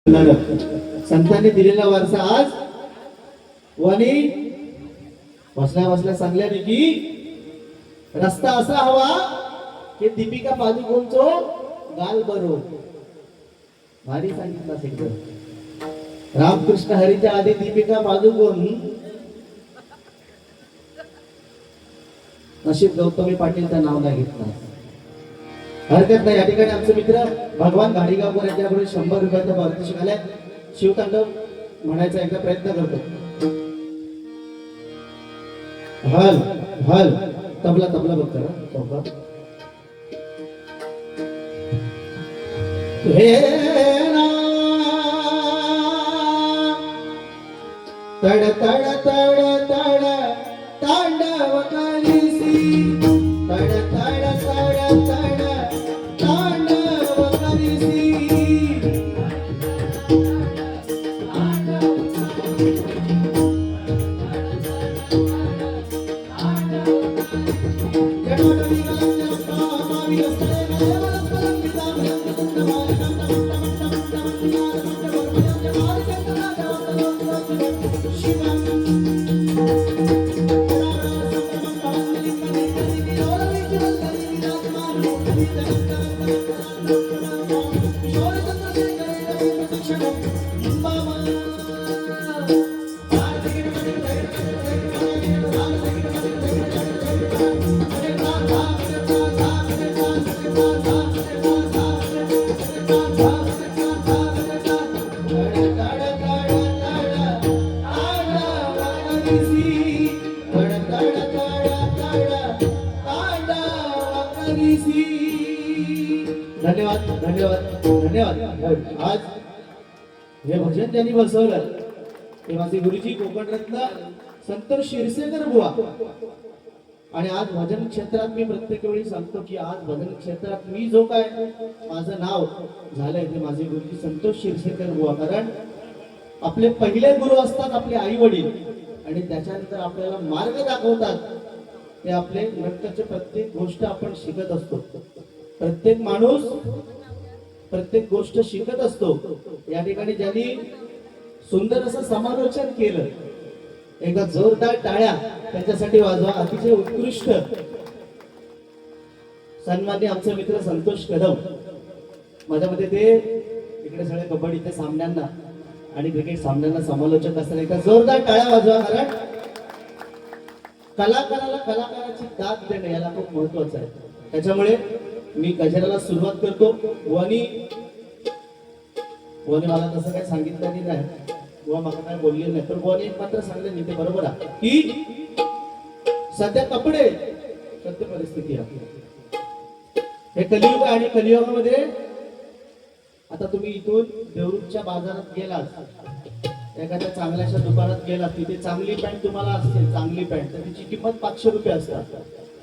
संतांनी दिलेला वारसा आज वाणी बसल्या बसल्या सांगल्याने की रस्ता असा हवा की दीपिका पादुकोणचो गाल बरो भारी सांगितलं असेल. रामकृष्ण हरीच्या आधी दीपिका पादुकोण नशीब गौतमी पाटीलचं नाव नाही घेतलं. हरकत नाही. या ठिकाणी आमचे मित्र भगवान घाडीगावकर यांच्याकडे 100 रुपयाचा पारितोषिक आलाय. शिवतांडव म्हणायचा एकदा प्रयत्न करतो. हल हल तबला तबला बघ करा चौका. हे तड तड तड तड तांडव करीसी तड तड तड तड तांडव करीसी. धन्यवाद धन्यवाद धन्यवाद. आज हे भजन ज्यांनी बसवलं ते माझे गुरुजी कोकणरत्न संतोष शिरसेकर बुवा. आणि आज भजन क्षेत्रात मी प्रत्येक वेळी सांगतो की आज भजन क्षेत्रात मी जो काय माझं नाव झालंय ते माझे गुरुजी संतोष शिरसेकर बुवा. कारण आपले पहिले गुरु असतात आपले आई वडील आणि त्याच्यानंतर आपल्याला मार्ग दाखवतात ते आपले नंतरचे. प्रत्येक गोष्ट आपण शिकत असतो. प्रत्येक माणूस प्रत्येक गोष्ट शिकत असतो. या ठिकाणी ज्यांनी सुंदर असं समालोचन केलं एकदा जोरदार टाळ्या त्यांच्यासाठी वाजवा. अतिशय उत्कृष्ट सन्मान्य आमचे मित्र संतोष कदम. माझ्या मते ते इकडे सगळे कबड्डीच्या सामन्यांना आणि क्रिकेट सामन्यांना समालोचक असताना एकदा जोरदार टाळ्या वाजवा. कारण कलाकाराला कलाकाराची दाद देणं याला खूप महत्वाचं आहे. त्याच्यामुळे मी गजराला सुरुवात करतो. वनी मला तसं काही सांगितलं नाही किंवा मला काय बोलले नाही तर वनी एक मात्र सांगले नाही ते बरोबर आहे की सध्या कपडे सत्य परिस्थिती आहे. हे कलियुग आणि कलियुगामध्ये आता तुम्ही इथून देवरूपच्या बाजारात गेलात एखाद्या चांगल्याशा दुकानात गेलात तिथे चांगली पॅन्ट तुम्हाला असते. चांगली पॅन्ट तर तिची किंमत 500 रुपये असतात.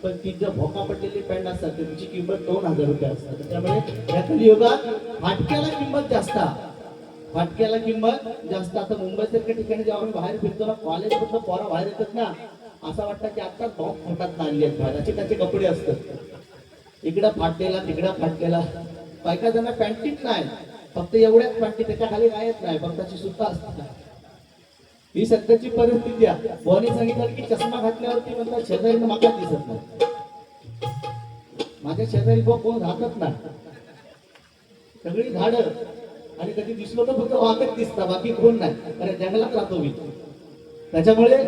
पण ती जर भोका पडलेली पॅन्ट असतात तर तिची किंमत 2000 रुपये असतात. त्यामुळे या कलियुगात फाटक्याला किंमत जास्त. फाटक्याला किंमत जास्त. आता मुंबईसारख्या ठिकाणी जेव्हा आम्ही बाहेर फिरतो ना कॉलेज मधलं पोरं बाहेर येतात ना असं वाटतं की आता बॉम्ब फोटात आणली आहेत बाहेर. त्याचे कपडे असतात. इकडं फाटलेला तिकडं फाटलेला. बायका जण पॅन्टीत नाही फक्त एवढ्याच पॅन्टी त्याच्या खाली कायच नाही फक्त त्याची सुद्धा असतात. ही सध्याची परिस्थिती आहे. बोनी सांगितलं की चष्मा घातल्यावरती म्हणतात शेजारी माका दिसत नाही. माझ्या शेजारी कोण राहतच नाही. सगळी झाडं आणि कधी दिसलो तर फक्त वाघच दिसतात बाकी कोण नाही. कारण जंगलात राहतो मी. त्याच्यामुळे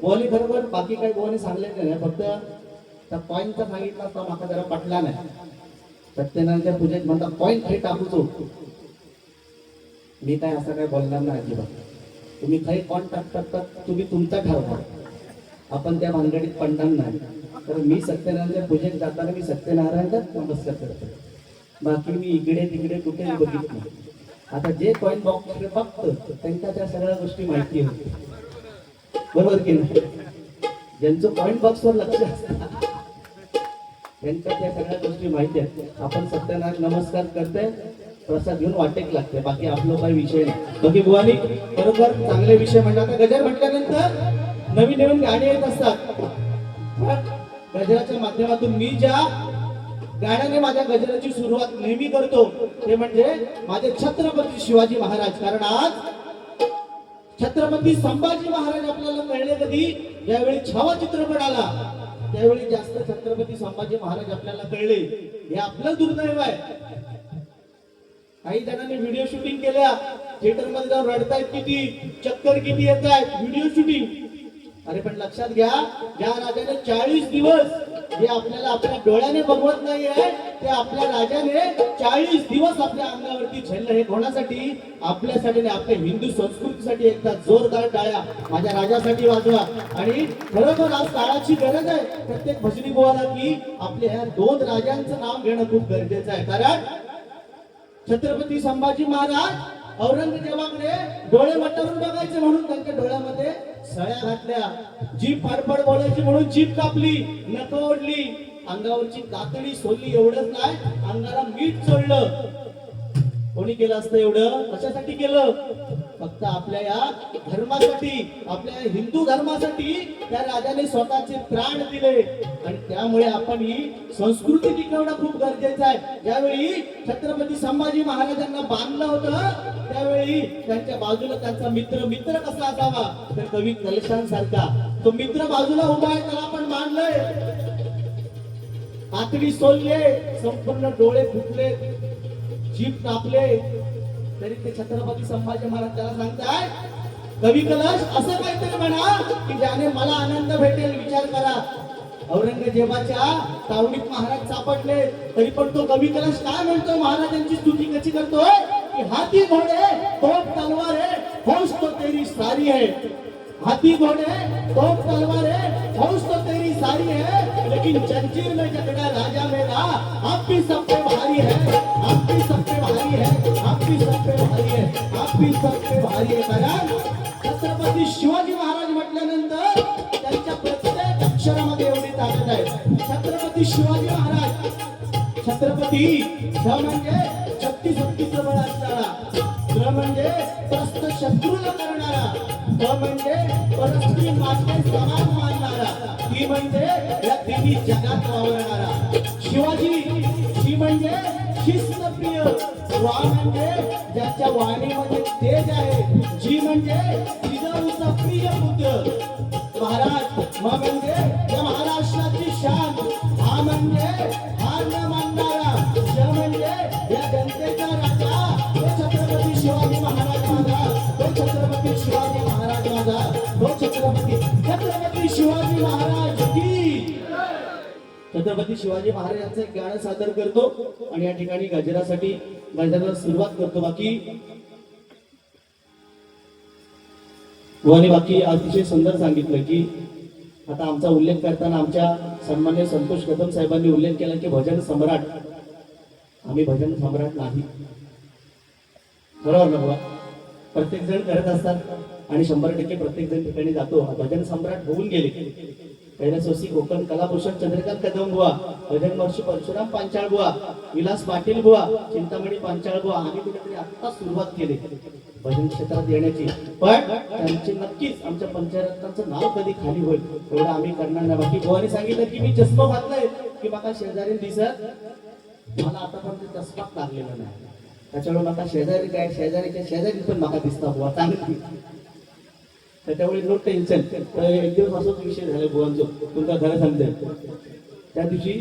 बोनी खरोबर बाकी काही बोनी सांगले नाही. फक्त त्या पॉईंटचा सांगितला असता माका जरा पटला नाही. सत्यनारायणच्या पूजेत म्हणतात पॉईंट हे टाकूचो. मी काय असं काय बोलणार नाही अजिबात. तुम्ही काही कोण टाकतात तुम्ही तुमचा ठरवा. आपण त्या भानगडीत पडणार नाही. तर मी सत्यनारायणच्या पूजेत जाताना मी सत्यनारायणच नमस्कार करतो. बाकी मी इकडे तिकडे कुठेही बघित नाही. आता जे पॉईंट बॉक्स बघतो त्यांच्या त्या सगळ्या गोष्टी माहिती होते. बरोबर की नाही. ज्यांचं पॉईंट बॉक्सवर लक्ष असतं त्यांच्या त्या सगळ्या गोष्टी माहिती आहेत. आपण सत्यनारायण नमस्कार करतोय प्रसाद घेऊन वाटेक लागते. बाकी आपलं काही विषय नाही. बाकी बुवानी बरोबर चांगले विषय म्हणतात. आता गजर म्हटल्यानंतर नवीन नवीन गाणी येत असतात. गजराच्या माध्यमातून मी ज्या गाण्याने माझ्या गजराची सुरुवात नेहमी करतो, ते म्हणजे माझे छत्रपती शिवाजी महाराज. कारण आज छत्रपती संभाजी महाराज आपल्याला कळले कधी, ज्यावेळी छावा चित्रपट आला त्यावेळी जास्त छत्रपती संभाजी महाराज आपल्याला कळले. हे आपलं दुर्दैव आहे. काही जणांनी व्हिडिओ शूटिंग केल्या, थिएटर मध्ये जाऊन रडतायत किती, चक्कर किती येत आहेत, व्हिडिओ शूटिंग. अरे पण लक्षात घ्या, ज्या राजाने 40 दिवस जे आपल्याला आपल्या डोळ्याने बघवत नाही आहे, ते आपल्या राजाने 40 दिवस आपल्या अंगावरती झेललं. हे कोणासाठी? आपल्यासाठी, आपल्या हिंदू संस्कृतीसाठी. एकदा जोरदार टाळ्या माझ्या राजासाठी वाजवा. आणि खरोखर आज काळाची गरज आहे प्रत्येक भजनी बुवाला की आपल्या ह्या 2 राजांचं नाव घेणं खूप गरजेचं आहे. कारण छत्रपती संभाजी महाराज औरंगजेबाकडे डोळे वटारून बघायचे म्हणून त्यांच्या डोळ्यामध्ये सळ्या घातल्या, जीभ फाडफाड बोलायची म्हणून जीभ कापली, नख ओढली, अंगावरची कातडी सोडली. एवढंच नाही, अंगाला मीठ चोळलं. कोणी केलं असतं एवढं? कशासाठी केलं? फक्त आपल्या या धर्मासाठी, आपल्या हिंदू धर्मासाठी त्या राजाने स्वतःचे प्राण दिले. आणि त्यामुळे आपण ही संस्कृती टिकवणं खूप गरजेचं आहे. ज्यावेळी छत्रपती संभाजी महाराजांना बांधलं होतं त्यावेळी त्यांच्या बाजूला त्यांचा मित्र कसा असावा, तर कवी कलशान सारखा तो मित्र बाजूला उभा आहे, त्याला आपण बांधलंय, आतडी सोलले, संपूर्ण डोळे फुटले, जीभ कापले, तरी ते छत्रपती संभाजी महाराज त्याला सांगताय, कवी कलश असं काहीतरी म्हणा की ज्याने मला आनंद भेटेल. विचार करा, औरंगजेबाच्या तावडीत महाराज सापडले, तरी पण तो कवी कलश काय म्हणतो, महाराजांची स्तुती कशी करतोय की हाथी घोडे तोप तलवार है फौज तो तेरी सारी है, हाथी घोड़े तोप तलवारें फौज तो तेरी सारी है, लेकिन जंजीर में जकड़ा राजा मेरा आप भी सब पे भारी है, आप भी सब पे भारी है, आप भी सब पे भारी है, आप भी सब पे भारी है. कारण छत्रपती शिवाजी महाराज म्हटल्यानंतर त्यांच्या प्रत्येक अक्षरामध्ये एवढी ताकद आहे. छत्रपती शिवाजी महाराज, छत्रपती श म्हणजे शक्तीचं बळ असणारा, त्र म्हणजे त्रस्त शत्रूला करणारा, प म्हणजे परस्त्री माते समान मानणारा, ती म्हणजे या तिन्ही जगात वावरणारा. शिवाजी, शी म्हणजे शिस्तप्रिय, वा म्हणजे ज्याच्या वाणीमध्ये तेज आहे, जी म्हणजे जिजाऊचा प्रिय पुत्र. महाराज, म म्हणजे या महाराष्ट्राची शान, हा म्हणजे हार न मानणारा, श म्हणजे या जनतेचा राजा, तो छत्रपती शिवाजी महाराज माझा, तो छत्रपती शिवाजी महाराज माझा, तो छत्रपती शिवाजी महाराज की. छत्रपती शिवाजी महाराजांचं एक गाणं सादर करतो आणि या ठिकाणी गजरासाठी गजराला सुरुवात करतो. बाकी अतिशय सुंदर सांगितलं की आता आमचा उल्लेख करताना आमच्या सन्मान्य संतोष कदम साहेबांनी उल्लेख केला की भजन सम्राट. आम्ही भजन सम्राट नाही, बरोबर ना बाबा? प्रत्येक जण करत असतात आणि 100% प्रत्येक जण ठिकाणी जातो. भजन सम्राट होऊन गेले कैलासवासी कोकण कलाभूषण चंद्रकांत कदम बुवा, भजन महर्षी परशुराम पांचाळ बुवा, विलास पाटील बुवा, चिंतामणी पांचाळ बुवा. आम्ही कुठेतरी आता सुरुवात केली भजन क्षेत्रात येण्याची, पण त्यांची नक्कीच आमच्या पंचरत्नांचं नाव कधी खाली होईल एवढं आम्ही करणार नाही. बाकी बुवाने सांगितलं की मी चष्मा घातलाय की मला शेजारी दिसत, मला आता पण ते चष्माच लागलेला नाही, त्याच्यामुळे मला शेजारी काय शेजारीच्या शेजारी पण मला दिसता बुवा चांगली, त्याच्यामुळे नो टेन्शन. तर एक दिवस असंच विषय झाला बुवांचो, तुमचा खरं सांगते त्या दिवशी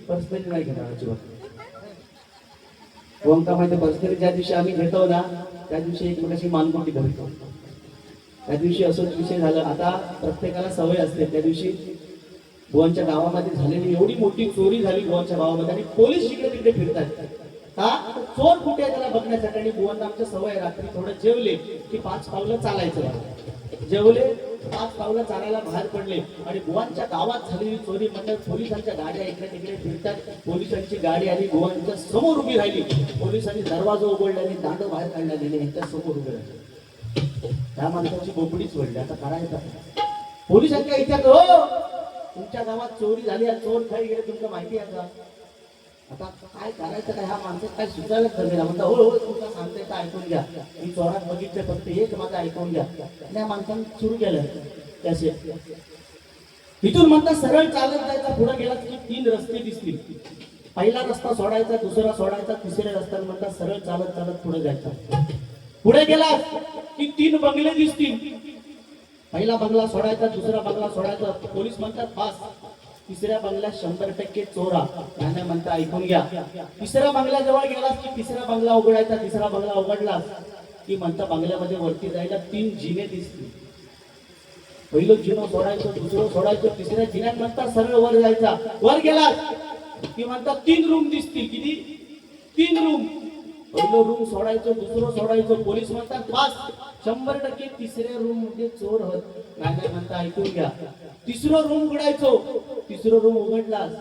पर्सनली नाही घेणार अजिबात. बुवांका माहिती पर्सनली ज्या दिवशी आम्ही घेतो ना त्या दिवशी एकमेकाशी मानकोटी धरतो. त्या दिवशी असंच विषय झाला. आता प्रत्येकाला सवय असते, त्या दिवशी बुवांच्या गावामध्ये झालेली एवढी मोठी चोरी झाली बुवांच्या गावामध्ये आणि पोलीस जिकडे तिकडे फिरतात का चोर कुठे त्याला बघण्यासाठी. आणि बुवांना आमच्या सवय रात्री थोडं जेवले की 5 पावलं चालायचं, जेवले 5 पावलं चालायला बाहेर पडले आणि बुवांच्या गावात झालेली चोरी म्हणजे पोलिसांच्या गाड्या इकडे तिकडे फिरतात. पोलिसांची गाडी आली, बुवांच्या समोर उभी राहिली, पोलिसांनी दरवाजा उघडला आणि दांड बाहेर काढला गेले, यांच्या समोर उभे राहिले. त्या माणसाची बोबडीच वळली. आता करायचं पोलिसांच्या इथं, हो तुमच्या गावात चोरी झाली, चोर खाली गेले तुमचं माहिती आहे का? आता काय करायचं काय, हा माणसं काय सुचायला ठरलेला म्हणता, हो हो तुमचा सांगते तर ऐकून घ्या, मी चोरात बघितलं फक्त एक माझं ऐकून घ्या. त्या माणसाने सुरू केलं त्याचे इथून म्हणता सरळ चालत जायचा, पुढे गेला की 3 रस्ते दिसतील. पहिला रस्ता सोडायचा, दुसरा सोडायचा, तिसऱ्या रस्त्याला म्हणतात सरळ चालत चालत पुढे जायचं. पुढे गेला की 3 बंगले दिसतील. पहिला बंगला सोडायचा, दुसरा बंगला सोडायचा, पोलीस म्हणतात पास. तिसऱ्या बंगल्यात 100% चोरा. त्याने म्हणता ऐकून घ्या. तिसऱ्या बंगल्याजवळ गेलास की तिसरा बंगला उघडायचा, तिसरा बंगला उघडलास की म्हणता बंगल्यामध्ये वरती जायला 3 जिने दिसतील. पहिलं जिनो सोडायचं, दुसरं सोडायचं, तिसऱ्या जिन्यात म्हणतात सरळ वर जायचा. वर गेलास की म्हणतात 3 रूम दिसतील. किती? 3 रूम. पहिलं रूम सोडायचं, दुसरं सोडायचं, पोलीस म्हणतात पास. 100% तिसऱ्या रूम मध्ये चोर होत नाही. म्हणता ऐकून घ्या. तिसरं रूम उघडायचो, तिसरं रूम उघडलास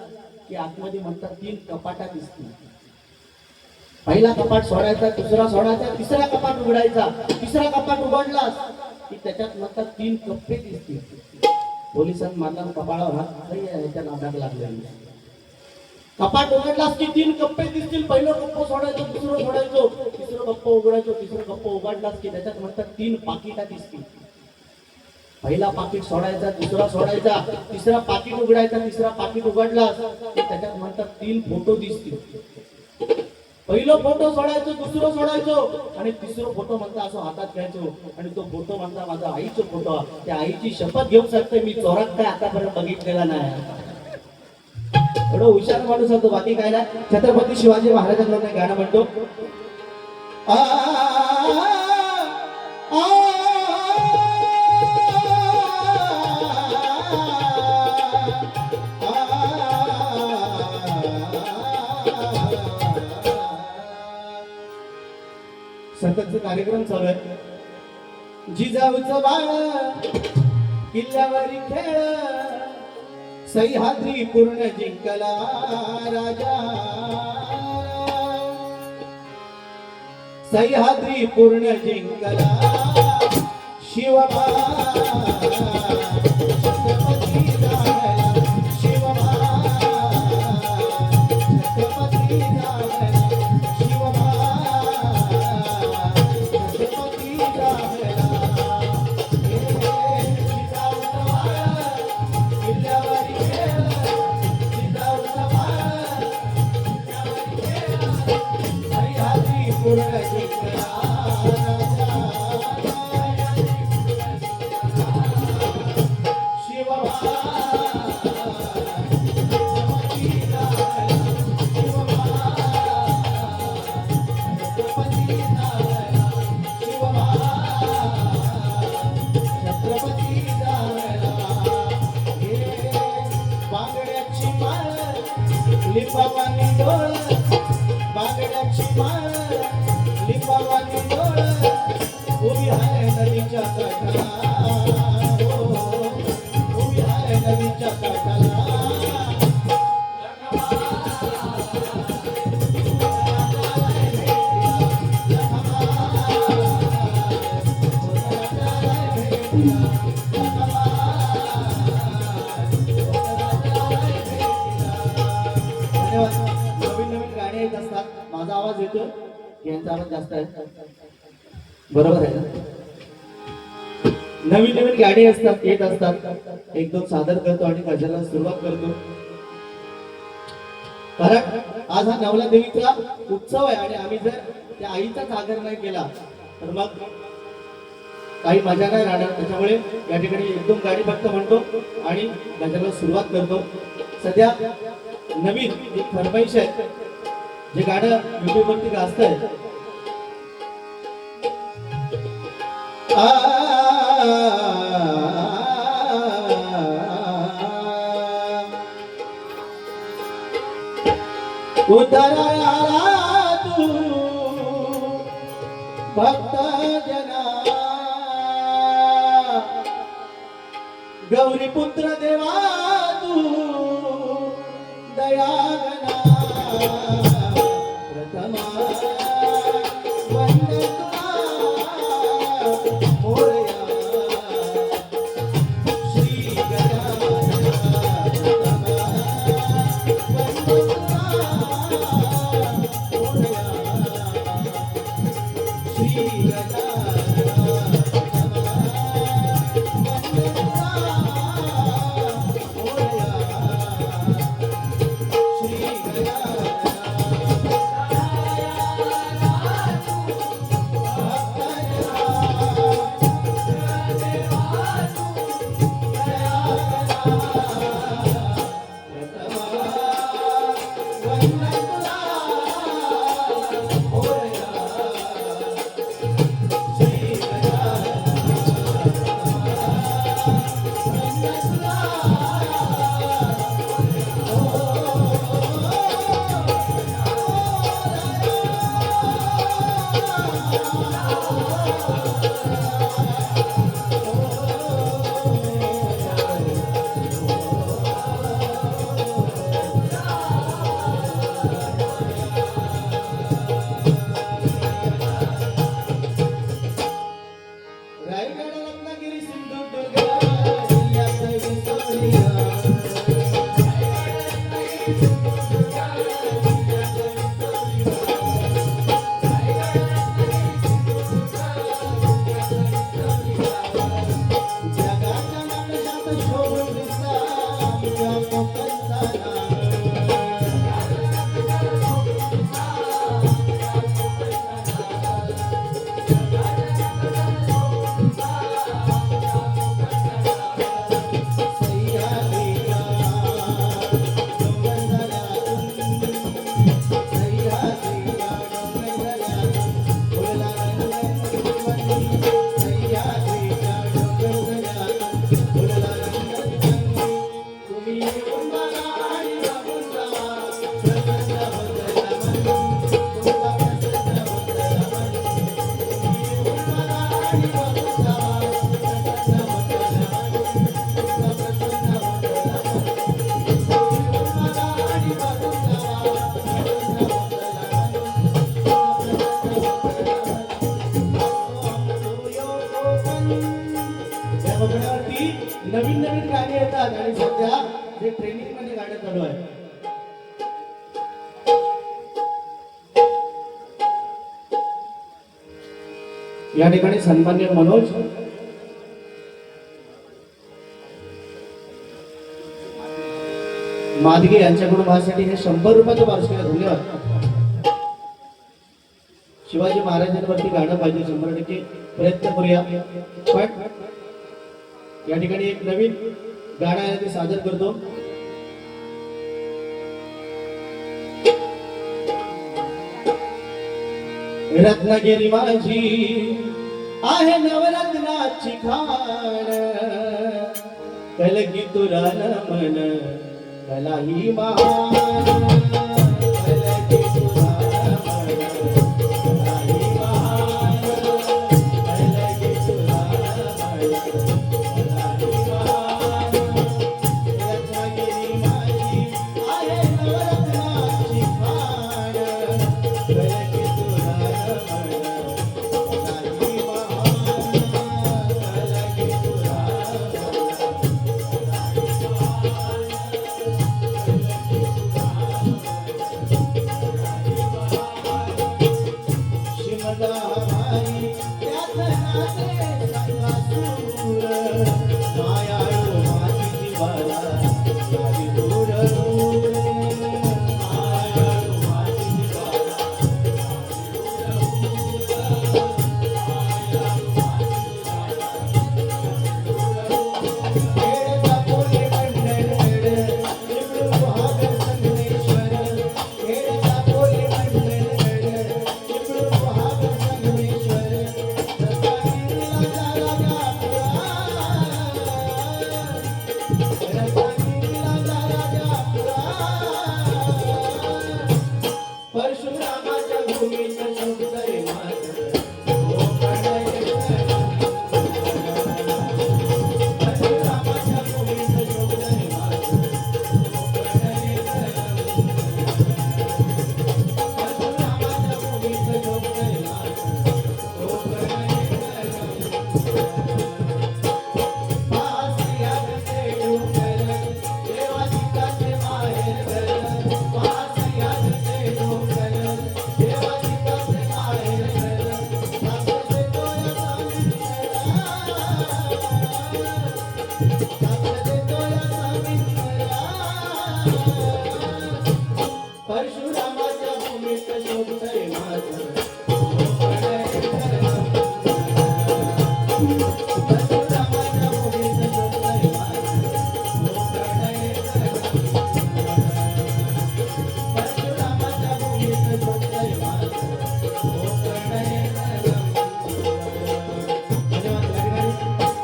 की आतमध्ये म्हणतात 3 कपाटा दिसतील. पहिला कपाट सोडायचा, दुसरा सोडायचा, तिसरा कपाट उघडायचा, तिसरा कपाट उघडलास की त्याच्यात म्हणतात 3 कप्पे दिसतील. पोलिसांनी मारला कपाळावर हात, ह्याच्या नादाला लागले. कपाट उघडलास की 3 कप्पे दिसतील. पहिलं कप्प सोडायचं, दुसरं सोडायचो, तिसरं कप्प उघडायचो, तिसरं कप्प उघडलास की त्याच्यात म्हणतात 3 पाकिटा दिसतील. पहिला पाकिट सोडायचा, दुसरा सोडायचा, तिसरा पाकिट उघडायचा, तिसरा पाकिट उघडलास की त्याच्यात म्हणतात 3 फोटो दिसतील. पहिलं फोटो सोडायचो, दुसरं सोडायचो आणि तिसरं फोटो म्हणता असं हातात घ्यायचो आणि तो फोटो म्हणता माझा आईचा फोटो. त्या आईची शपथ घेऊ शकते मी चोरात काय आतापर्यंत बघितलेला नाही. एवढं हुशार माणूस होतो, बाकी काय नाही. छत्रपती शिवाजी महाराजांवर गाणं म्हणतो. सततचा कार्यक्रम चालू आहे. जिजाऊचं बाळ किल्ल्यावरी खेळ, सह्याद्री पूर्ण जिंकला राजा, सह्याद्री पूर्ण जिंकला शिवबा. छत्रपती झाला शिवबा, छत्रपती झाला शिवबा, छत्रपती झाला. लिंबावानी डोळ, बांगड्याची माळ, लिंबावानी डोळ, उभी आहे नदीच्या काठाला, उभी आहे नदीच्या काठाला. नवीन नवीन गाणी येत असतात. माझा आवाज येतो, यांचा आवाज जास्त आहे, बरोबर आहे ना? नवीन नवीन गाणी असतात, येत असतात. एक दोन सादर करतो आणि गझलला सुरुवात करतो. कारण आज हा नवला देवीचा उत्सव आहे आणि आम्ही जर त्या आईचाच आदर नाही केला तर मग काही मजा नाही राहणार. त्याच्यामुळे या ठिकाणी एक दोन गाणी फक्त म्हणतो आणि गझलला सुरुवात करतो. सध्या नवीन एक फरमाईश आहे, जे गाणं युट्यूब वरती गाजतंय. उतराया तू भक्त जना, गौरी पुत्र देवा तू दयागना, प्रथमा वंदना मोरया श्री गजानना, प्रथमा वंदना मोरया श्री गजानना, प्रथमा वंदना मोरया श्री या बघण्यावरती नवीन नवीन गाणी येतात आणि सध्या जे ट्रेनिंग मध्ये गाणं चालू आहे या ठिकाणी सन्माननीय मनोज मादगे यांच्याकडून माझ्यासाठी हे 100 रुपयाचं वार्षिक आहे. धन्यवाद. शिवाजी महाराजांवरती गाणं पाहिजे 100% प्रयत्न करूया. पण या ठिकाणी एक नवीन गाणं आहे ते सादर करतो. रत्नागिरी माझी आहे नवरत्नाची खाण कलगी तुला मन कलाही महान कलगी तुला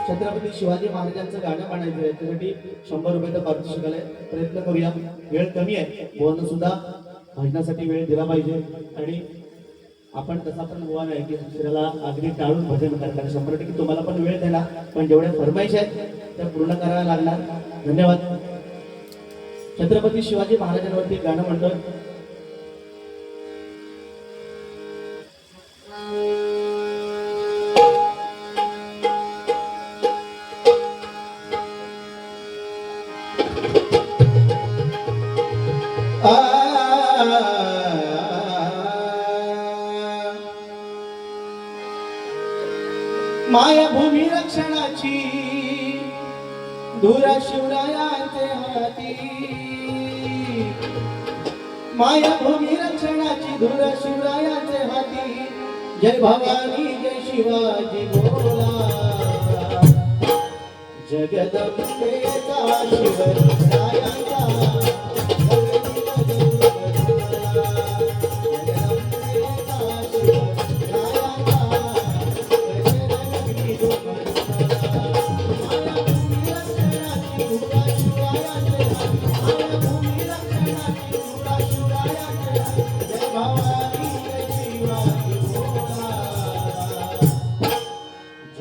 छत्रपती शिवाजी महाराजांचं गाणं म्हणायचं आहे त्यासाठी 100 रुपयाचं पारितोषिक आलंय. प्रयत्न करूया. वेळ कमी आहे. भुवन सुद्धा भजनासाठी वेळ दिला पाहिजे आणि आपण तसा पण भुवन आहे की दुसऱ्याला अगदी टाळून भजन करतात. 100% तुम्हाला पण वेळ देणार पण जेवढ्या फरमाईश आहेत त्या पूर्ण कराव्या लागणार. धन्यवाद. छत्रपती शिवाजी महाराजांवरती गाणं म्हणतो. मायाभूमी रक्षणाची धुरा शिवरायांचे हाती मायाभूमी रक्षणाची धुरा शिवरायांचे हाती जय भवानी जय शिवाजी बोला जगदंबेचा शिवरायांचा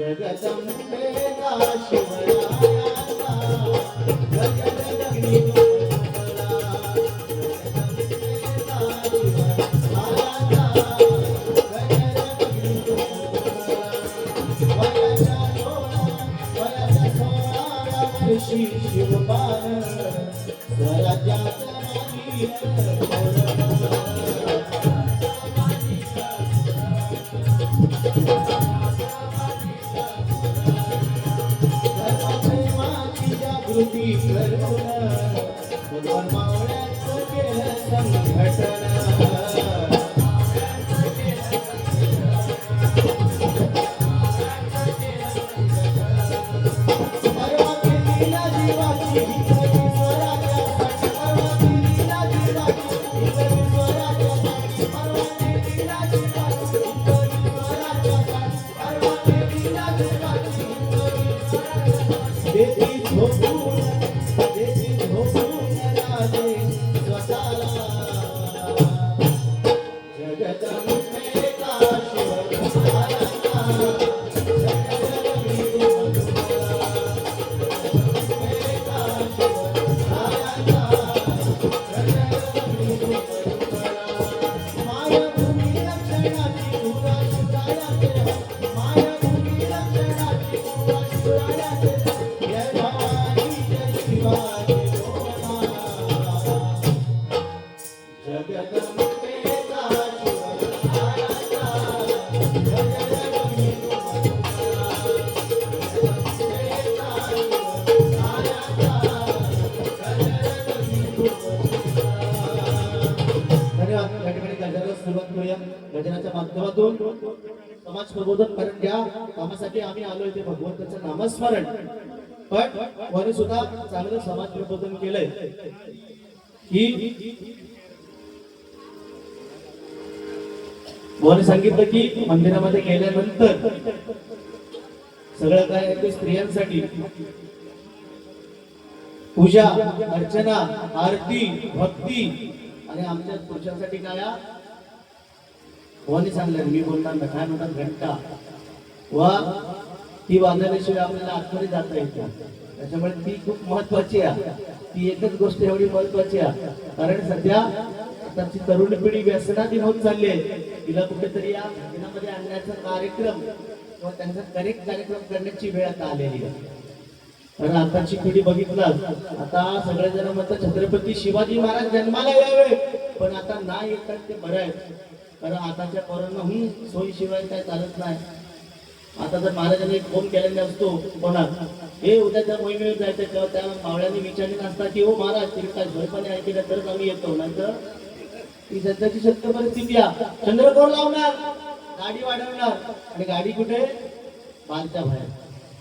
जगदंबेला शिवरायाचा गगन गगनी शिवपान स्वराज्याचा धर्माची जागृती करून मावळ्याचं केलं संघटन गजनाच्या माध्यमातून समाज प्रबोधन कारण ज्या कामासाठी आम्ही आलोय ते भगवंताचं नामस्मरण पण कोणी सुद्धा चांगलं समाज प्रबोधन केलंय की कोणी सांगितलं की मंदिरामध्ये गेल्यानंतर सगळं काय ते स्त्रियांसाठी पूजा अर्चना आरती भक्ती आणि आमच्या पुरुषांसाठी काय कोणी सांगलं मी बोलणार ना काय म्हणतात घंटा वा ती वाजवल्याशिवाय आपल्याला आतमध्ये जाता येते त्याच्यामुळे ती खूप महत्वाची आहे ती एकच गोष्ट एवढी महत्वाची आहे कारण सध्या आताची तरुण पिढी व्यसनाधीन होत चालली आहे तिला कुठेतरी या दिनामध्ये आणण्याचा कार्यक्रम किंवा त्यांचा करेक्ट कार्यक्रम करण्याची वेळ आता आलेली आहे कारण आताची पिढी बघितलं आता सगळेजण म्हणतात छत्रपती शिवाजी महाराज जन्माला यावे पण आता नाही येतात ते बरं आहे कारण आताच्या पोरांना सोयीशिवाय काय चालत नाही आता जर महाराजांनी एक फोन केलेला असतो कोणा हे उद्याच्या मोहिमेवर जायचं तेव्हा त्या मावळ्यांनी विचारले नसतात की हो महाराज तरी काय झोयपणे ऐकलं तरच आम्ही येतो नाहीतर ती सध्याची सत्य परिस्थिती आहे चंद्रकोर लावणार गाडी वाढवणार आणि गाडी कुठे बालच्या बाहेर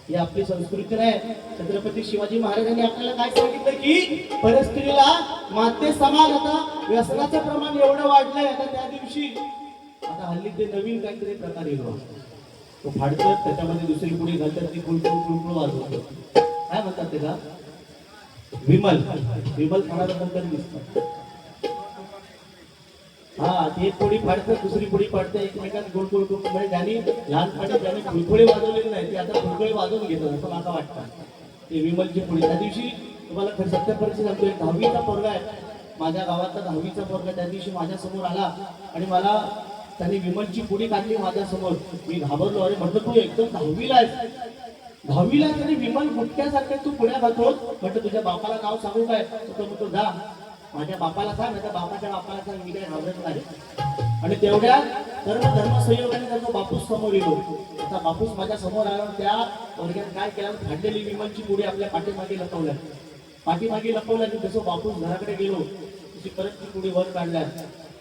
ही आपली संस्कृती नाही छत्रपती शिवाजी महाराजांनी आपल्याला काय सांगितलं की परस्त्रीला माते समान आता व्यसनाचं प्रमाण एवढं वाढलंय आता त्या दिवशी आता हल्ली ते नवीन काहीतरी प्रकार येतो तो फाडतात त्याच्यामध्ये दुसरी पुढे घालतात ती कुळकुळ वाजवतो काय म्हणतात ते का विमल विमल खाणारा नंतर दिसतात हा ती एक पुडी फाडतात दुसरी पुडी फाडते एकमेकांना गोल गोल गोल म्हणजे ज्यांनी लहानपणी ज्यांनी फुलफुळे वाजवलेले नाही ते आता फुलफुळे वाजवून घेतात असं मला वाटतं ते विमलची पुडी त्या दिवशी तुम्हाला सत्य परिस्थिती सांगतो एक 10वीचा पोरगा आहे माझ्या गावातला 10वीचा पोरगा त्या दिवशी माझ्या समोर आला आणि मला त्यांनी विमलची पुडी काढली माझ्या समोर मी घाबरलो अरे म्हटलं तू एकदम 10वीला आहेस 10वीला तरी विमल गुटक्यासारख्या तू पुण्या घालतो म्हटलं तुझ्या बापाला नाव सांगू काय तो जा माझ्या बापाला सांग नाही तर बापाच्या बापाला सांग मी काही घाबरत नाही आणि तेवढ्या सर्व धर्मसंयोगाने त्याचा बापूस समोर येलो आता बापूस माझ्या समोर आला त्या वर्गात काय केलं फाडलेली विमलची पुडी आपल्या पाठीमागे लपवल्या की जसं बापूस घराकडे गेलो तशी परत ती पुडी वर काढल्या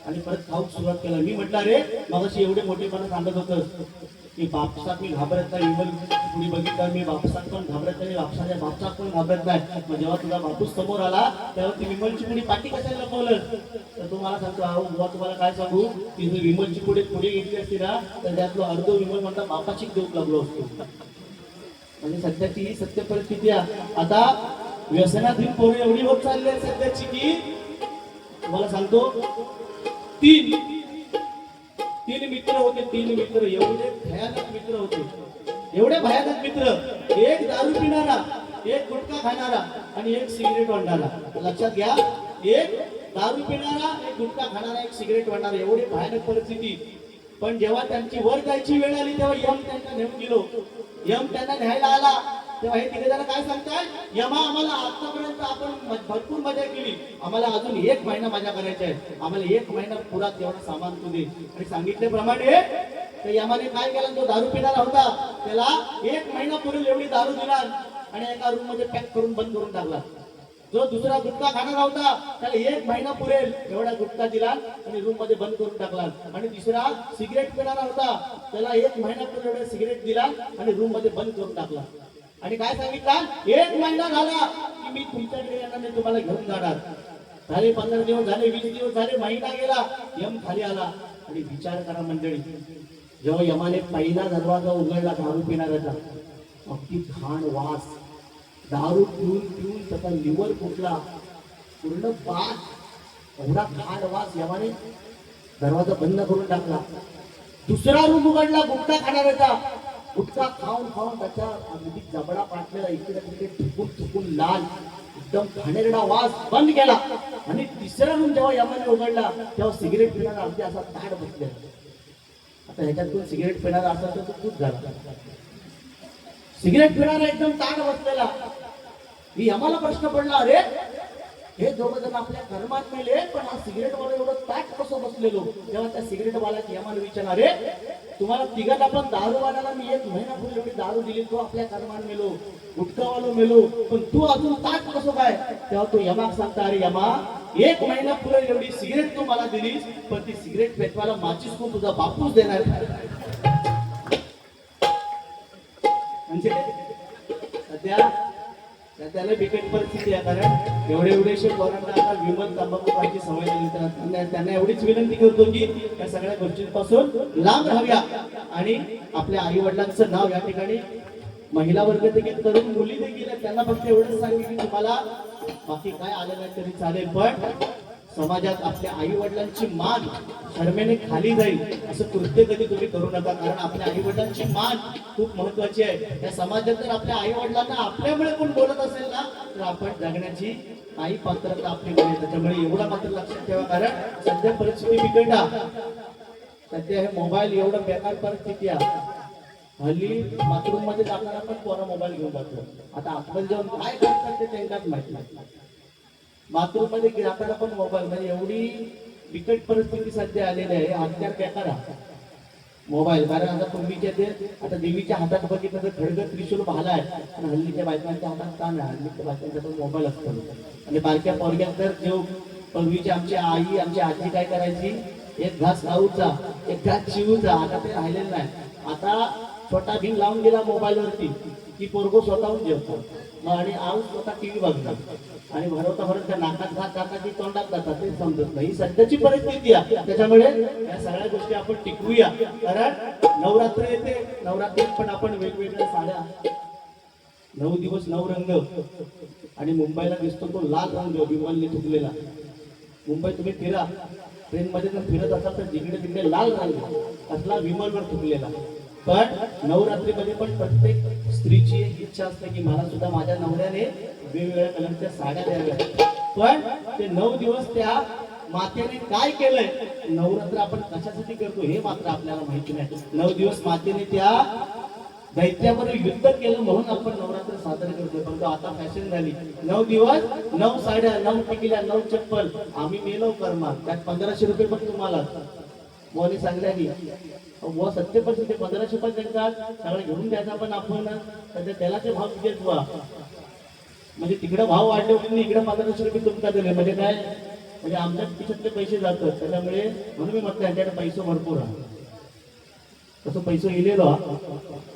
आणि परत खाऊक सुरुवात केला मी म्हटलं रे मगाशी एवढे मोठेपणा सांगत होतं की बापसात मी घाबरत नाही विमलची पुडी बघितलं मी बापसात पण घाबरत नाही बापसाच्या बापसात पण घाबरत नाही मग जेव्हा तुझा बापूस समोर आला तेव्हा ती विमलची पुडी पाठी कशाला लपवलं तर तुम्हाला सांगतो अहो बुवा तुम्हाला काय सांगू की जर विमलची पुढे घेतली असती ना तर त्यातलं अर्ध विमल म्हणता बापाची देऊक लागलो असतो म्हणजे सध्याची ही सत्य परिस्थिती आहे आता व्यसनाधीन पोरं एवढी होत चालली आहे सध्याची की तुम्हाला सांगतो तीन मित्र होते एवढे भयानक मित्र होते एवढे भयानक मित्र, एक दारू पिणारा, एक गुटखा खाणारा आणि एक सिगरेट ओढणारा. लक्षात घ्या, एक दारू पिणारा, एक गुटखा खाणारा, एक सिगरेट ओढणारा, एवढी भयानक परिस्थिती. पण जेव्हा त्यांची वर जायची वेळ आली तेव्हा यम त्यांना नेऊन गेलो. यम त्यांना न्यायला आला तेव्हा हे तिघे जण काय सांगताय, यमा आम्हाला आतापर्यंत आपण भरपूर मजा केली, आम्हाला अजून 1 महिना मजा करायची आहे, आम्हाला 1 महिना पुरा तेवढं सामान तू दे. आणि सांगितल्याप्रमाणे त्या यमाने काय केलं, तो दारू पिणारा होता त्याला 1 महिना पुरेल एवढी दारू दिला आणि एका रूम मध्ये पॅक करून बंद करून टाकला. जो दुसरा गुटखा खाणारा होता त्याला 1 महिना पुरेल एवढा गुटखा दिला आणि रूम मध्ये बंद करून टाकला. आणि तिसरा सिगरेट पिणारा होता त्याला 1 महिना पुरेल एवढा सिगरेट दिला आणि रूम मध्ये बंद करून टाकला. आणि काय सांगितलं, 1 महिना झाला की मी तुमच्याकडे येणार नाही, तुम्हाला घेऊन जाणार. झाले 15 दिवस झाले, 20 दिवस झाले, महिना गेला, यम खाली आला. आणि विचार करा मंडळी, जेव्हा यमाने पहिला दरवाजा उघडला दारू पिणाऱ्याचा, अगदी घाण वास, दारू पिऊन पिऊन त्याचा लिव्हर फुटला, पूर्ण पाच एवढा घाण वास. यमाने दरवाजा बंद करून टाकला. दुसरा रूम उघडला गुटखा खाणाऱ्याचा, गुटखा खाऊन खाऊन त्याच्या अगदी जबडा पाटलेला, इकडे तिकडे थुकून थुकून लाल, एकदम घाणेरडा वास, बंद केला. आणि तिसरा रूम जेव्हा यमाने उघडला तेव्हा सिगरेट पिणारा अगदी असा ताट बसलेला. आता ह्याच्यातून सिगरेट पिणारा असा तर तो खूप झाला. सिगरेट पिणारा एकदम ताट बसलेला. ही यमाला प्रश्न पडला, अरे हे दोघं जण आपल्या कर्मात मेले, पण हा सिगरेट वाला एवढं ताट कसं बसलेलो. तेव्हा त्या सिगरेट वाल्याची यमाला विचारणार, अरे तुम्हाला तिघांना पण दारूवाल्याला मी 1 महिना पूर्वी एवढी दारू दिली, तो आपल्या कर्मात मेलो, गुटखावालो मेलो, पण तू अजून ताट कसं काय. तेव्हा तो यमा सांगता, अरे यमा 1 महिना पूर्वी एवढी सिगरेट तू मला दिलीस, पण ती सिगरेट पेटवायला माचीस कोण, तुझा बापूच देणार. म्हणजे सध्याला बिकट परिस्थिती आहे, कारण एवढेशे पोरांना आता विमल तंबाखू खायची सवय झाली. तर त्यांना एवढीच विनंती करतो की या सगळ्या गोष्टींपासून लांब राहाव्या आणि आपल्या आई वडिलांचं नाव या ठिकाणी महिला वर्ग देखील, तरुण मुली देखील, त्यांना फक्त एवढंच सांगितलं की तुम्हाला बाकी काय आलं नाही तरी चालेल, पण समाजात आपल्या आई वडिलांची मान शर्मेने खाली जाईल असं कृत्य कधी तुम्ही करू नका. कारण आपल्या आई वडिलांची मान खूप महत्वाची आहे. या समाजात जर आपल्या आई वडिलांना आपल्यामुळे कोण बोलत असेल ना, तर आपण जगण्याची काही पात्रता आपली मिळेल. त्याच्यामुळे एवढा मात्र लक्षात ठेवा, कारण सध्या परिस्थिती बिघडा, सध्या हे मोबाईल एवढं बेकार परिस्थिती आहे. हल्ली बाथरूम मध्ये जाताना पण पोरं मोबाईल घेऊन जातो. आता आपण जाऊन काय करतात ते त्यांनाच माहिती नाही. बाथरूम मध्ये जाताना पण मोबाईल, म्हणजे एवढी बिकट परिस्थिती सध्या आलेली आहे. हत्यार बेकार मोबाईल. कारण आता पूर्वीच्या ते आता देवीच्या हातात बघितलं तर खडग त्रिशूल भाला आहे, आणि हल्लीच्या बायकांच्या हातात कान आहे. हल्लीच्या बायकांच्या पण मोबाईल असतो. आणि बारक्या पोरग्यात तर जो पूर्वीची आमची आई आमची आजी काय करायची, एक घास खाऊचा, एक घास चिवचा, आता ते राहिलेलं नाही. आता छोटा भीम लावून गेला मोबाईल वरती की पोरगो स्वतःहून जेवतो, आणि आऊ स्वतः टीव्ही बघणार, आणि भरवता भरत त्या नाकात घात जातात की तोंडात जातात ते समजत नाही. ही सध्याची परिस्थिती आहे. त्याच्यामुळे या सगळ्या गोष्टी आपण टिकवूया. कारण नवरात्र येते, नवरात्रीत पण आपण वेगवेगळ्या साड्या, 9 दिवस 9 रंग, आणि मुंबईला दिसतो तो लाल रंग विमलने ठुकलेला. मुंबई तुम्ही फिरा, ट्रेन मध्ये जर फिरत असाल तर जिकडे तिकडे लाल रंग असला विमलवर ठुकलेला. पण नवरात्रीमध्ये पण प्रत्येक स्त्रीची एक इच्छा असते की मला सुद्धा माझ्या नवऱ्याने वेगवेगळ्या कलरच्या साड्या द्याव्या. पण ते 9 दिवस त्या मातेने काय केलंय, नवरात्र आपण कशासाठी करतो हे मात्र आपल्याला माहिती नाही. 9 दिवस मातेने त्या दैत्यावर युद्ध केलं म्हणून आपण नवरात्र साजरे करतो. परंतु आता फॅशन झाली, 9 दिवस 9 साड्या, 9 टिकल्या, 9 चप्पल, आम्ही मेलो कर्मा, त्यात 1500 रुपये पण तुम्हाला मोनी सांगण्यानी. व 70% 1500 रुपये त्यांना सगळं घेऊन द्यायचा, पण आपण सध्या त्याला भाव देत व्हा. म्हणजे तिकडे भाव वाढले होते, इकडे 1500 रुपये तुमचा दिले, म्हणजे काय, म्हणजे आमच्या खिशातले पैसे जातात. त्याच्यामुळे म्हणून मी म्हटलं यांच्याकडे पैसे भरपूर आहे, तसं पैसे गेलेलो,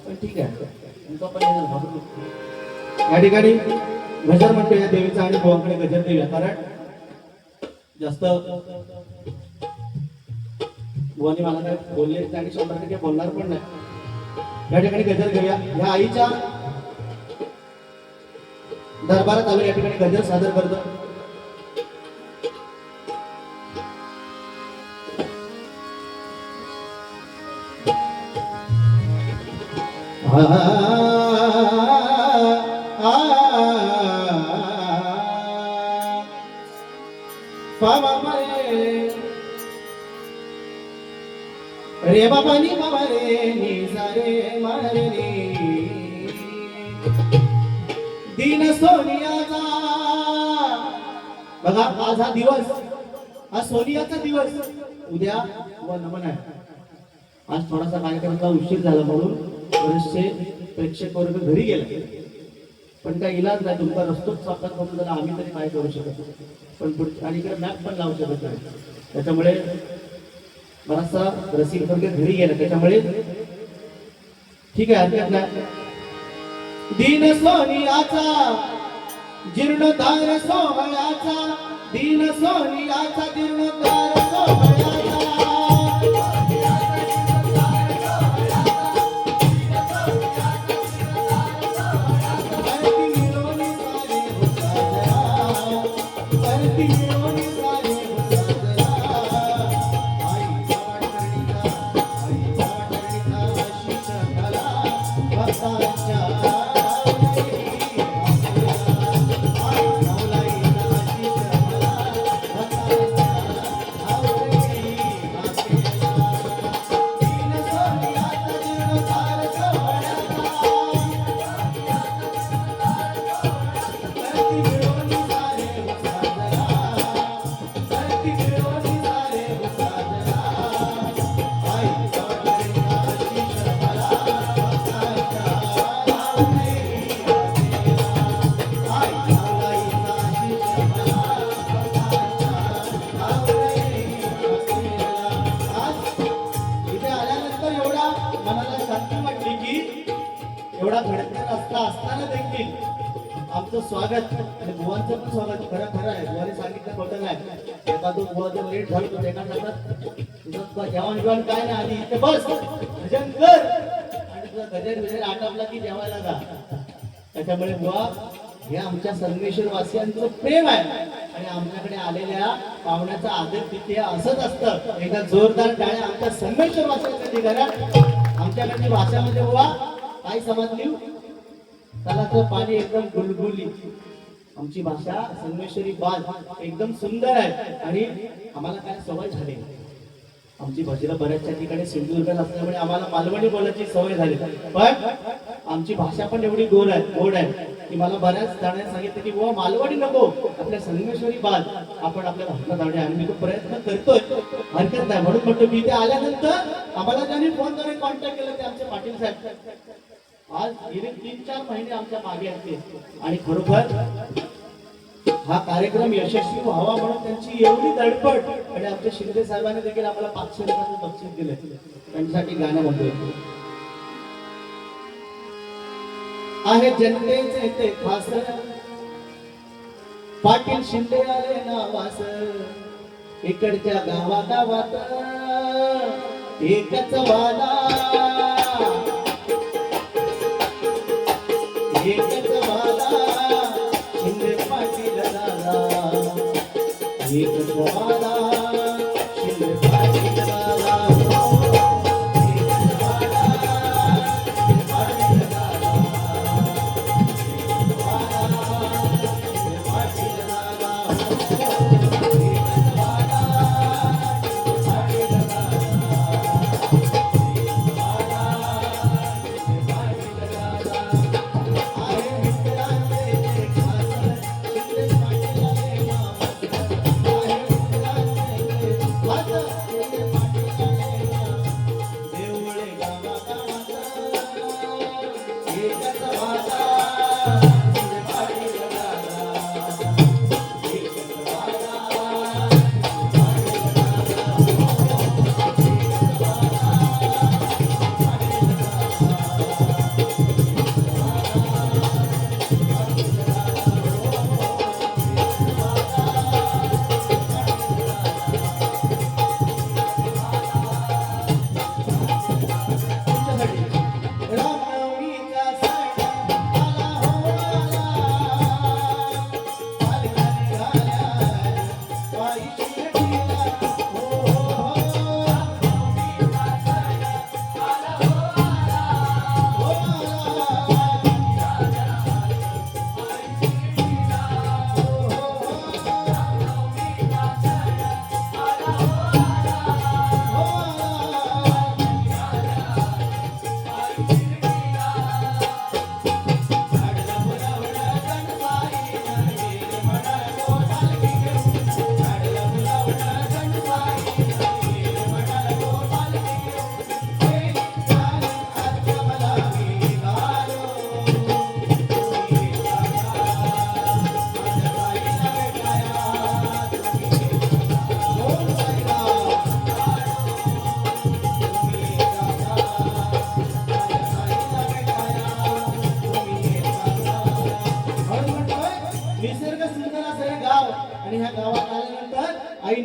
पण ठीक आहे तुमचा पण या ठिकाणी गजर म्हणतो या देवीचा, आणि भोवाकडे गजर देऊया. कारण जास्त भुवानी मला काय बोलले आणि 100% बोलणार पण नाही. या ठिकाणी गजर घेऊया. ह्या आईच्या दरबारात आलो, या ठिकाणी गजर सादर करतो. रे बाबा नी बाबा रे नी सारे मारे दिन सोनियाचा बघा आज हा दिवस हा सोनियाचा दिवस उद्या व नमन आहे. आज थोडासा कार्यक्रमाला उशीर झाला म्हणून बरेचसे प्रेक्षक वर्ग घरी गेले पण काय इलाज नाही तुमचा रस्तोच सापडत म्हणून जरा आम्ही तरी काय करू शकत पण पुढे आणि इकडे मॅप पण लावू शकत नाही त्याच्यामुळे बराचसा रसिक वर्ग घरी गेला त्याच्यामुळे ठीक आहे हरकत नाही. दिन सोनियाचा जीर्णोद्धार सोहळ्याचा दिन सोनियाचा जीर्णोद्धार सोहळ्याचा एवढा घडत असताना देखील आमचं स्वागत आणि बुवांचं पण स्वागत खरं आहे. बुवाने सांगितलं खोटं नाही. एखादं बुवा जर लेट झालं तर एका सांगतात तुझं जेवण जेवण काय नाही आधी इथे बस भजन कर आणि तुझा गजर बिजर आटपला की जेवायला जा. त्याच्यामुळे बुवा हे आमच्या संगमेश्वर वासियांचं प्रेम आहे आणि आमच्याकडे आलेल्या पाहुण्याचा आदर तिथे असंच असतं. एकदा जोरदार टाळ्या आमच्या संगमेश्वर वासियांसाठी करा. आमच्याकडची भाषामध्ये बुवा काय समजली तलाचं पाणी एकदम गुलगुली. आमची भाषा संगमेश्वरी बाज एकदम सुंदर आहे आणि आम्हाला काय सवय झाली. आमची भाषेला बऱ्याचशा ठिकाणी सिंधुदुर्गात असल्यामुळे आम्हाला मालवणी बोलायची सवय झाली पण आमची भाषा पण एवढी गोड आहे की मला बऱ्याच जणांनी सांगितलं की बुवा मालवणी नको आपल्या संगमेश्वरी बाज आपण आपल्या भाषेला जाऊया आणि मी तो प्रयत्न करतोय हरकत नाही म्हणून म्हणतो मी इथे आल्यानंतर आम्हाला ज्यांनी फोन करून कॉन्टॅक्ट केलं ते आमचे पाटील साहेब आज गेले 3-4 महिने आमच्या मागे असते आणि खरोखर हा कार्यक्रम यशस्वी व्हावा म्हणून त्यांची एवढी धडपड आणि आमच्या शिंदे साहेबांनी देखील आम्हाला 500 रुपयाचं बक्षीस दिले. त्यांच्यासाठी गाणं म्हणतोय आहे जनतेचे ते खास पाटील शिंदे आले नावास इकडच्या गावागावात एकच वादा एकच वादा शिंदे पाटील दादा एकच वादा शिंदे पाटील दादा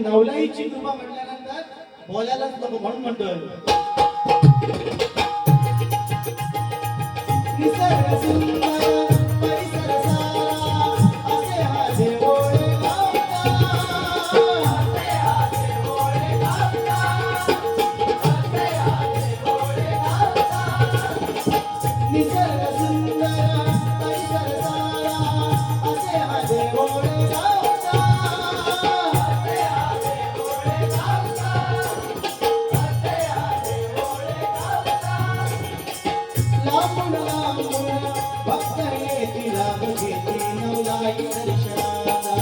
नवलाईची कृपा म्हटल्यानंतर बोलायलाच नको म्हणून म्हणतोय. निसर्ग सुंदर परिसर सारा असे हा देवळे गावता. असे हा देवळे गावता. असे हा देवळे गावता. निसर्ग सुंदर परिसर सारा असे हा देवळे गावता. असे हा देवळे गावता. असे हा देवळे गावता. लांबून लांबून भक्त येती लाभ घेती नवलाई दर्शनाचा.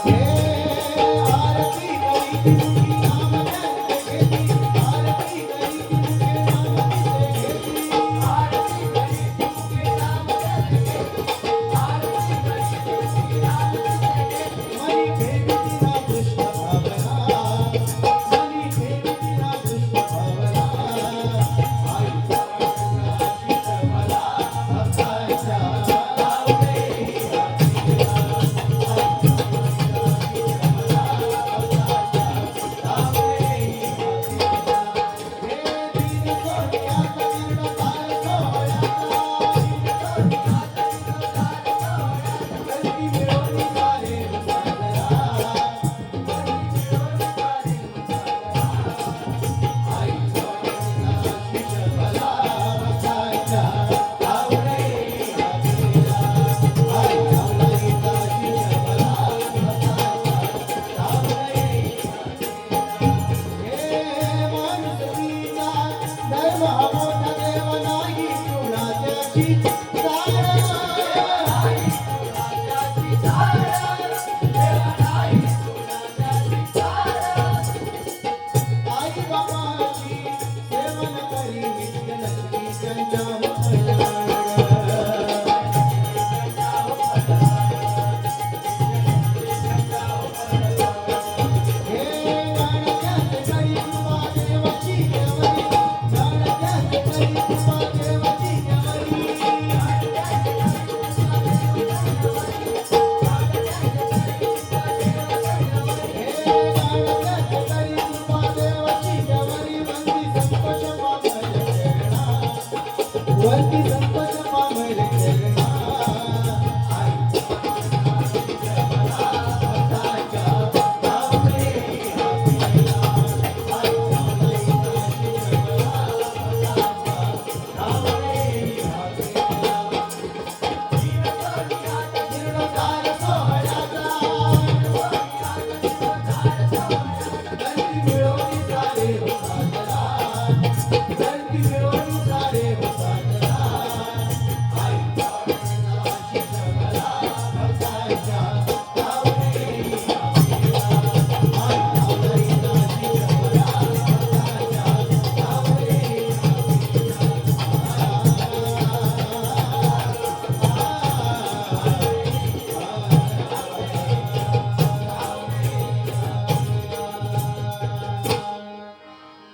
हे आरती करी तुझी नाम घेती. आरती करी तुझे नाम घेती. आरती करी तुझे नाम घेती. आरती करी तुझे नाम घेती. मनी भेटती ना कृष्ण भावना. मनी भेटती ना कृष्ण भावना. आई चरणाची कमला भक्ताच्या लावले.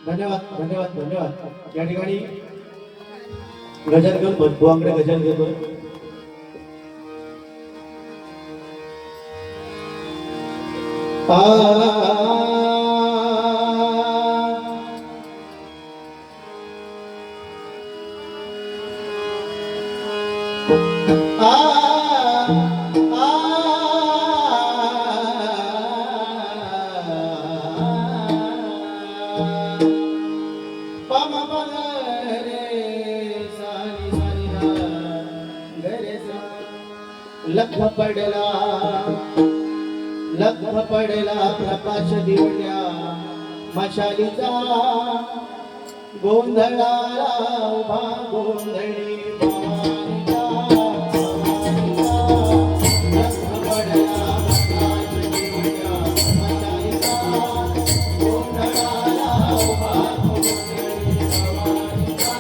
धन्यवाद धन्यवाद धन्यवाद. या ठिकाणी गजल घेऊन बुवांकडे गजल घेतोय. लख पडला प्रकाश दिवल्या मशालीचा गोंधळा उभा गोंधळी भवानीचा. लख पडला प्रकाश दिवल्या मशालीचा गोंधळा उभा गोंधळी भवानीचा.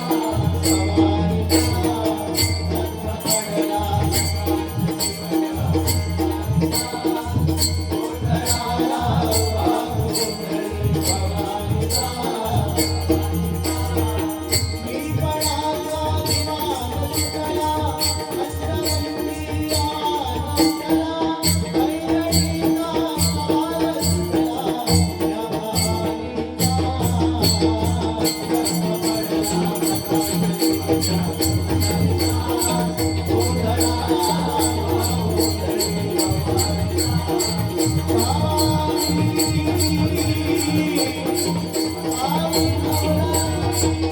आई